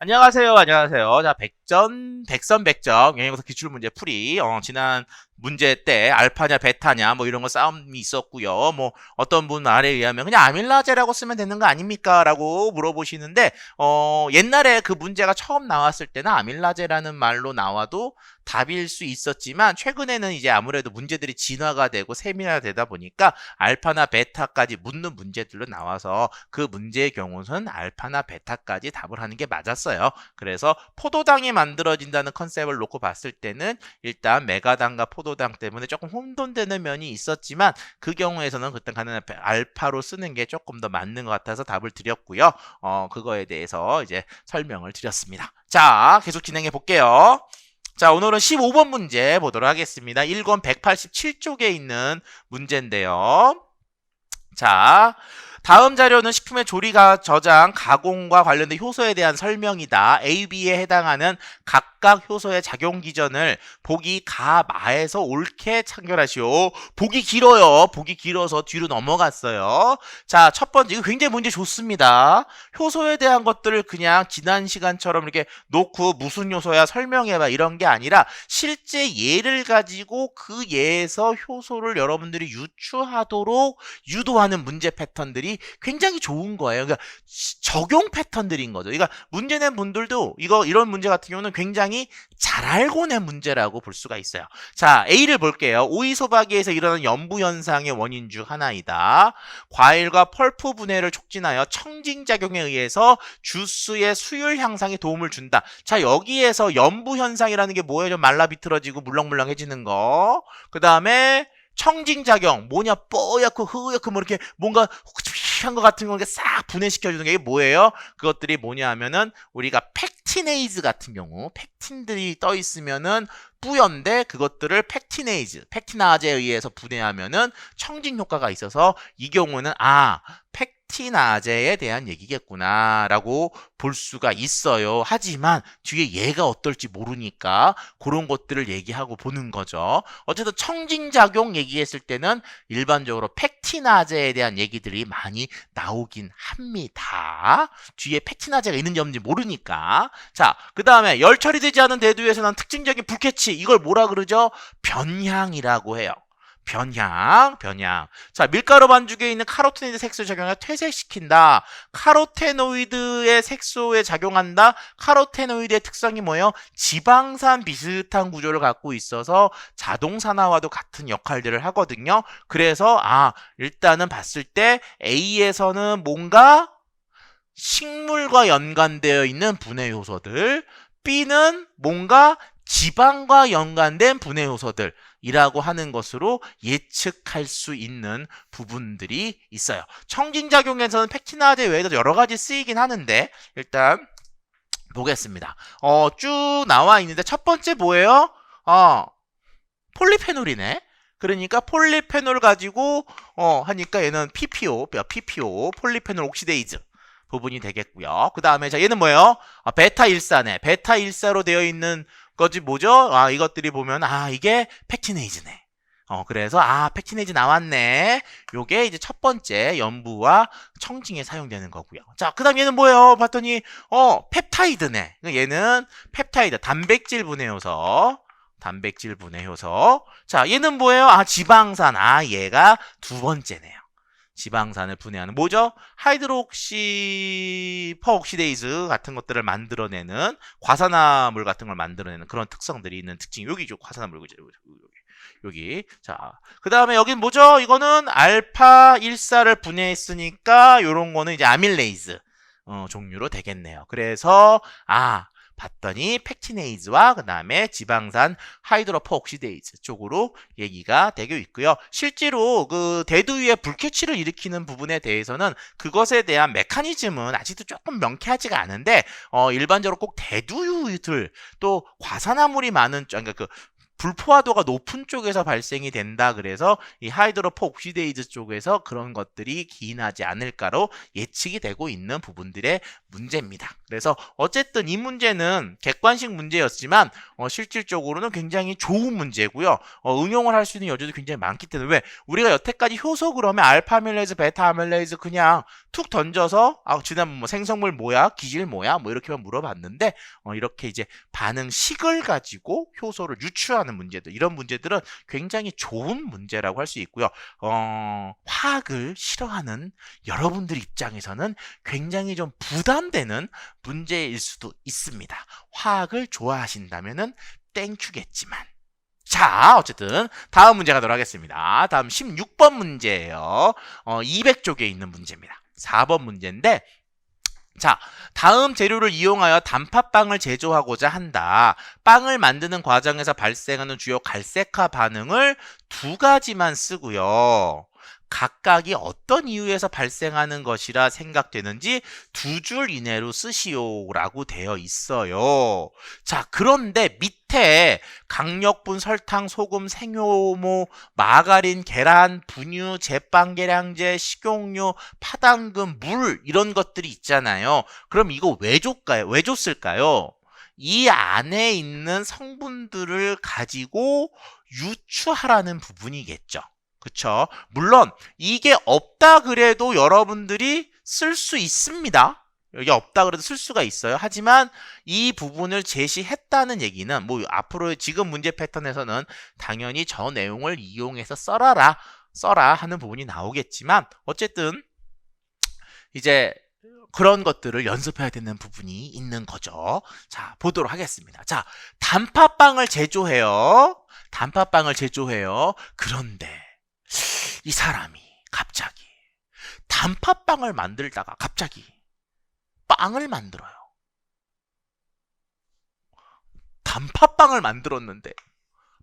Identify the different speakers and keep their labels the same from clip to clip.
Speaker 1: 안녕하세요. 안녕하세요. 자, 백선백정 영양고사 기출문제 풀이. 지난 문제 때 알파냐 베타냐 뭐 이런 거 싸움이 있었고요. 뭐 어떤 분 말에 의하면 그냥 아밀라제라고 쓰면 되는 거 아닙니까? 라고 물어보시는데 옛날에 그 문제가 처음 나왔을 때는 아밀라제라는 말로 나와도 답일 수 있었지만 최근에는 이제 아무래도 문제들이 진화가 되고 세밀화되다 보니까 알파나 베타까지 묻는 문제들로 나와서 그 문제의 경우는 알파나 베타까지 답을 하는 게 맞았어요. 그래서 포도당이 만들어진다는 컨셉을 놓고 봤을 때는 일단 메가당과 포도당 때문에 조금 혼돈되는 면이 있었지만 그 경우에서는 그때 가는 알파로 쓰는 게 조금 더 맞는 것 같아서 답을 드렸고요. 그거에 대해서 이제 설명을 드렸습니다. 자, 계속 진행해 볼게요. 자, 오늘은 15번 문제 보도록 하겠습니다. 1권 187쪽에 있는 문제인데요. 자, 다음 자료는 식품의 조리가 저장, 가공과 관련된 효소에 대한 설명이다. A, B에 해당하는 각각 효소의 작용 기전을 보기 가, 마에서 옳게 참결하시오. 보기 길어요. 보기 길어서 뒤로 넘어갔어요. 자, 첫 번째, 이거 굉장히 문제 좋습니다. 효소에 대한 것들을 그냥 지난 시간처럼 이렇게 놓고 무슨 효소야 설명해봐 이런 게 아니라 실제 예를 가지고 그 예에서 효소를 여러분들이 유추하도록 유도하는 문제 패턴들이 굉장히 좋은 거예요. 그러니까 적용 패턴들인 거죠. 그러니까 문제 낸 분들도 이런 문제 같은 경우는 굉장히 잘 알고 낸 문제라고 볼 수가 있어요. 자, A를 볼게요. 오이소박이에서 일어나는 염부 현상의 원인 중 하나이다. 과일과 펄프 분해를 촉진하여 청진작용에 의해서 주스의 수율 향상에 도움을 준다. 자, 여기에서 염부 현상이라는 게 뭐예요? 좀 말라 비틀어지고 물렁물렁해지는 거. 그 다음에 청진작용 뭐냐 뽀얗고 흐옇고 뭐 이렇게 뭔가 한 것 같은 거 싹 분해시켜주는 게 뭐예요? 그것들이 뭐냐 하면은 우리가 팩티네이즈 같은 경우 팩틴들이 떠 있으면은 뿌연데 그것들을 팩티나제에 의해서 분해하면은 청진 효과가 있어서 이 경우는 팩티나제에 대한 얘기겠구나 라고 볼 수가 있어요. 하지만 뒤에 얘가 어떨지 모르니까 그런 것들을 얘기하고 보는 거죠. 어쨌든 청진작용 얘기했을 때는 일반적으로 팩티나제에 대한 얘기들이 많이 나오긴 합니다. 뒤에 팩티나제가 있는지 없는지 모르니까. 자, 그 다음에 열 처리되지 않은 대두에서 난 특징적인 불쾌치, 이걸 뭐라 그러죠? 변향이라고 해요. 변향. 자, 밀가루 반죽에 있는 카로테노이드 색소 작용을 퇴색시킨다. 카로테노이드의 색소에 작용한다. 카로테노이드의 특성이 뭐예요? 지방산 비슷한 구조를 갖고 있어서 자동산화와도 같은 역할들을 하거든요. 그래서 일단은 봤을 때 A에서는 뭔가 식물과 연관되어 있는 분해 요소들, B는 뭔가 지방과 연관된 분해 요소들 이라고 하는 것으로 예측할 수 있는 부분들이 있어요. 청진작용에서는 팩티나제 외에도 여러 가지 쓰이긴 하는데 일단 보겠습니다. 쭉 나와 있는데 첫 번째 뭐예요? 폴리페놀이네. 그러니까 폴리페놀 가지고 하니까 얘는 PPO 폴리페놀 옥시데이즈 부분이 되겠고요. 그 다음에 자 얘는 뭐예요? 베타1사네. 베타1사로 되어 있는 거지 뭐죠? 이것들이 보면 이게 팩티네이즈네. 그래서 팩티네이즈 나왔네. 요게 이제 첫 번째 염부와 청진에 사용되는 거고요. 자, 그다음 얘는 뭐예요? 봤더니 펩타이드네. 얘는 펩타이드 단백질 분해 요소. 자, 얘는 뭐예요? 지방산. 얘가 두 번째네요. 지방산을 분해하는 뭐죠? 하이드로옥시 퍼옥시데이즈 같은 것들을 만들어내는 과산화물 같은 걸 만들어내는 그런 특성들이 있는 특징이 여기죠. 과산화물 여기. 자, 그 다음에 여긴 뭐죠? 이거는 알파 1사를 분해했으니까 요런 거는 이제 아밀레이즈 종류로 되겠네요. 그래서 봤더니 팩티네이즈와 그 다음에 지방산 하이드로퍼옥시데이즈 쪽으로 얘기가 되고 있고요. 실제로 그 대두 위에 불쾌치를 일으키는 부분에 대해서는 그것에 대한 메커니즘은 아직도 조금 명쾌하지가 않은데 일반적으로 꼭 대두유들 또 과산화물이 많은 그러니까 그 불포화도가 높은 쪽에서 발생이 된다. 그래서 이 하이드로퍼 옥시데이즈 쪽에서 그런 것들이 기인하지 않을까로 예측이 되고 있는 부분들의 문제입니다. 그래서 어쨌든 이 문제는 객관식 문제였지만 실질적으로는 굉장히 좋은 문제고요. 응용을 할 수 있는 여지도 굉장히 많기 때문에 왜 우리가 여태까지 효소 그러면 알파 아밀레이즈, 베타 아밀레이즈 그냥 툭 던져서 지난번 뭐 생성물 뭐야, 기질 뭐야, 뭐 이렇게만 물어봤는데 이렇게 이제 반응식을 가지고 효소를 유추하는 문제들, 이런 문제들은 굉장히 좋은 문제라고 할 수 있고요. 화학을 싫어하는 여러분들 입장에서는 굉장히 좀 부담되는 문제일 수도 있습니다. 화학을 좋아하신다면은 땡큐겠지만. 자, 어쨌든 다음 문제 가도록 하겠습니다. 다음 16번 문제예요. 200쪽에 있는 문제입니다. 4번 문제인데, 자, 다음 재료를 이용하여 단팥빵을 제조하고자 한다. 빵을 만드는 과정에서 발생하는 주요 갈색화 반응을 두 가지만 쓰고요. 각각이 어떤 이유에서 발생하는 것이라 생각되는지 두 줄 이내로 쓰시오라고 되어 있어요. 자, 그런데 밑에 강력분, 설탕, 소금, 생효모, 마가린, 계란, 분유, 제빵 계량제, 식용유, 파당금, 물 이런 것들이 있잖아요. 그럼 이거 왜 줬을까요? 왜 줬을까요? 이 안에 있는 성분들을 가지고 유추하라는 부분이겠죠. 그쵸? 물론 이게 없다 그래도 여러분들이 쓸 수 있습니다. 여기 없다 그래도 쓸 수가 있어요. 하지만 이 부분을 제시했다는 얘기는 뭐 앞으로 지금 문제 패턴에서는 당연히 저 내용을 이용해서 써라 하는 부분이 나오겠지만 어쨌든 이제 그런 것들을 연습해야 되는 부분이 있는 거죠. 자, 보도록 하겠습니다. 자, 단팥빵을 제조해요. 그런데 이 사람이 갑자기 단팥빵을 만들다가 갑자기 빵을 만들어요. 단팥빵을 만들었는데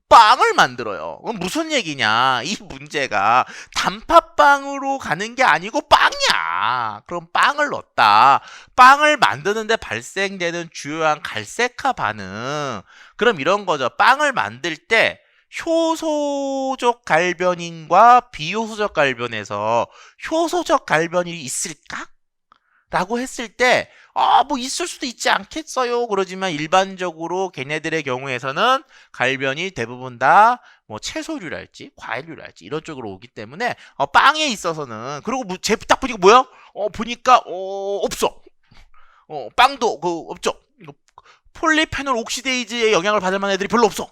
Speaker 1: 빵을 만들어요. 그럼 무슨 얘기냐? 이 문제가 단팥빵으로 가는 게 아니고 빵이야. 그럼 빵을 넣었다. 빵을 만드는데 발생되는 주요한 갈색화 반응. 그럼 이런 거죠. 빵을 만들 때 효소적 갈변인과 비효소적 갈변에서 효소적 갈변이 있을까? 라고 했을 때 뭐 있을 수도 있지 않겠어요. 그러지만 일반적으로 걔네들의 경우에서는 갈변이 대부분 다 뭐 채소류랄지 과일류랄지 이런 쪽으로 오기 때문에 빵에 있어서는 그리고 딱 보니까 뭐야? 보니까 없어. 빵도 없죠. 폴리페놀 옥시데이즈의 영향을 받을 만한 애들이 별로 없어.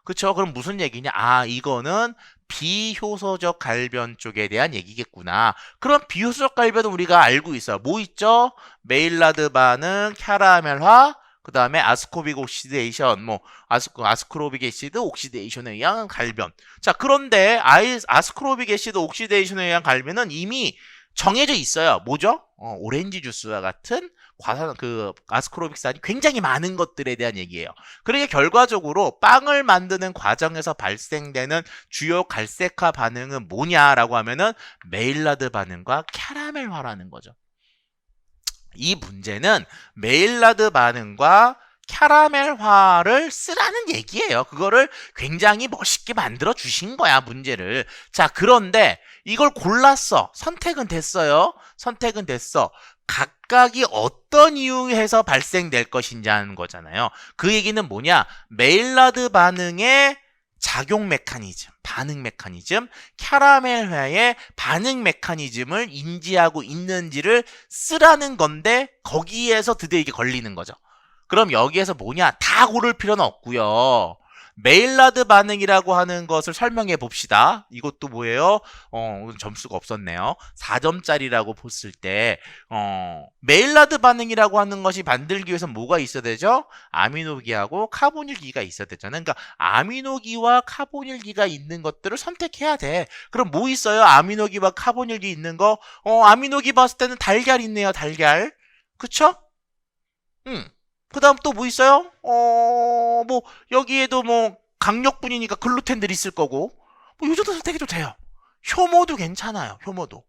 Speaker 1: 그쵸? 그럼 무슨 얘기냐? 이거는 비효소적 갈변 쪽에 대한 얘기겠구나. 그럼 비효소적 갈변은 우리가 알고 있어요. 뭐 있죠? 메일라드 반응, 캐러멜화, 그 다음에 아스코빅 옥시데이션, 아스코르빅 애시드 옥시데이션에 의한 갈변. 자, 그런데 아스코르빅 애시드 옥시데이션에 의한 갈변은 이미 정해져 있어요. 뭐죠? 오렌지 주스와 같은 아스코르빅산이 굉장히 많은 것들에 대한 얘기예요. 그러니까 결과적으로 빵을 만드는 과정에서 발생되는 주요 갈색화 반응은 뭐냐라고 하면은 메일라드 반응과 캐러멜화라는 거죠. 이 문제는 메일라드 반응과 캐러멜화를 쓰라는 얘기예요. 그거를 굉장히 멋있게 만들어 주신 거야, 문제를. 자, 그런데 이걸 골랐어. 선택은 됐어요. 각각이 어떤 이유에서 발생될 것인지 하는 거잖아요. 그 얘기는 뭐냐? 메일라드 반응의 작용 메커니즘, 반응 메커니즘, 캐러멜화의 반응 메커니즘을 인지하고 있는지를 쓰라는 건데 거기에서 드디어 이게 걸리는 거죠. 그럼 여기에서 뭐냐? 다 고를 필요는 없고요. 메일라드 반응이라고 하는 것을 설명해 봅시다. 이것도 뭐예요? 점수가 없었네요. 4점짜리라고 봤을 때 메일라드 반응이라고 하는 것이 만들기 위해서 뭐가 있어야 되죠? 아미노기하고 카보닐기가 있어야 되잖아요. 그러니까 아미노기와 카보닐기가 있는 것들을 선택해야 돼. 그럼 뭐 있어요? 아미노기와 카보닐기 있는 거? 아미노기 봤을 때는 달걀 있네요. 달걀. 그쵸? 그 다음 또 뭐 있어요? 여기에도 강력분이니까 글루텐들이 있을 거고, 요 정도 선택해도 돼요. 효모도 괜찮아요, 효모도.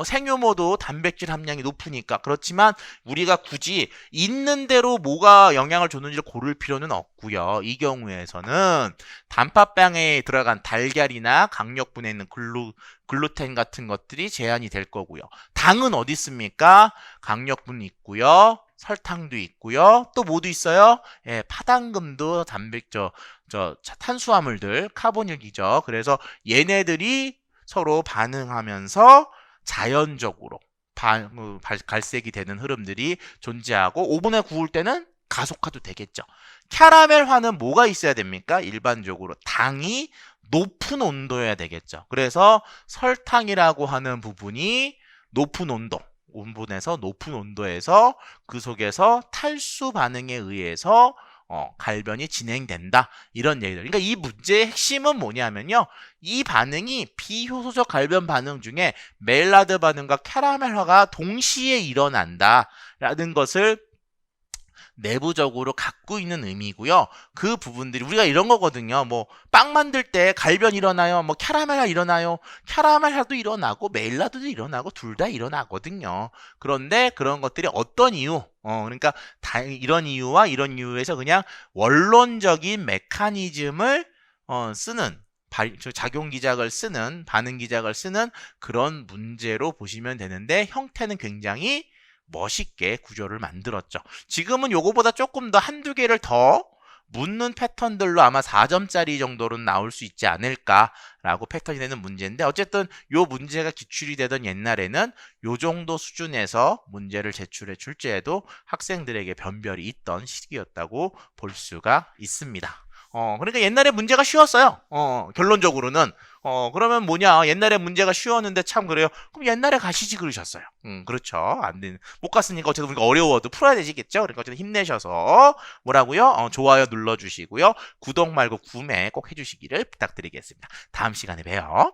Speaker 1: 생효모도 단백질 함량이 높으니까. 그렇지만 우리가 굳이 있는 대로 뭐가 영향을 줬는지를 고를 필요는 없고요. 이 경우에서는 단팥빵에 들어간 달걀이나 강력분에 있는 글루텐 같은 것들이 제한이 될 거고요. 당은 어디 있습니까? 강력분 있고요. 설탕도 있고요. 또 뭐도 있어요? 예, 파당금도 탄수화물들, 카보닐기죠. 그래서 얘네들이 서로 반응하면서 자연적으로 갈색이 되는 흐름들이 존재하고 오븐에 구울 때는 가속화도 되겠죠. 캐러멜화는 뭐가 있어야 됩니까? 일반적으로 당이 높은 온도여야 되겠죠. 그래서 설탕이라고 하는 부분이 높은 온도, 오븐에서 높은 온도에서 그 속에서 탈수 반응에 의해서 갈변이 진행된다. 이런 얘기들. 그러니까 이 문제의 핵심은 뭐냐면요. 이 반응이 비효소적 갈변 반응 중에 메일라드 반응과 캐러멜화가 동시에 일어난다라는 것을 내부적으로 갖고 있는 의미고요. 그 부분들이 우리가 이런 거거든요. 뭐 빵 만들 때 갈변 일어나요. 뭐 캐러멜화 일어나요. 캐러멜화도 일어나고 메일라드도 일어나고 둘 다 일어나거든요. 그런데 그런 것들이 어떤 이유? 그러니까 이런 이유와 이런 이유에서 그냥 원론적인 메커니즘을 쓰는 작용 기작을 쓰는 반응 기작을 쓰는 그런 문제로 보시면 되는데 형태는 굉장히 멋있게 구조를 만들었죠. 지금은 요거보다 조금 더 한두 개를 더 묻는 패턴들로 아마 4점짜리 정도로는 나올 수 있지 않을까라고 패턴이 되는 문제인데 어쨌든 요 문제가 기출이 되던 옛날에는 요 정도 수준에서 문제를 제출해 출제해도 학생들에게 변별이 있던 시기였다고 볼 수가 있습니다. 그러니까 옛날에 문제가 쉬웠어요. 결론적으로는. 그러면 뭐냐. 옛날에 문제가 쉬웠는데 참 그래요. 그럼 옛날에 가시지 그러셨어요. 그렇죠. 못 갔으니까 어쨌든 우리가 어려워도 풀어야 되시겠죠. 그러니까 어쨌든 힘내셔서 뭐라고요? 좋아요 눌러주시고요. 구독 말고 구매 꼭 해주시기를 부탁드리겠습니다. 다음 시간에 봬요.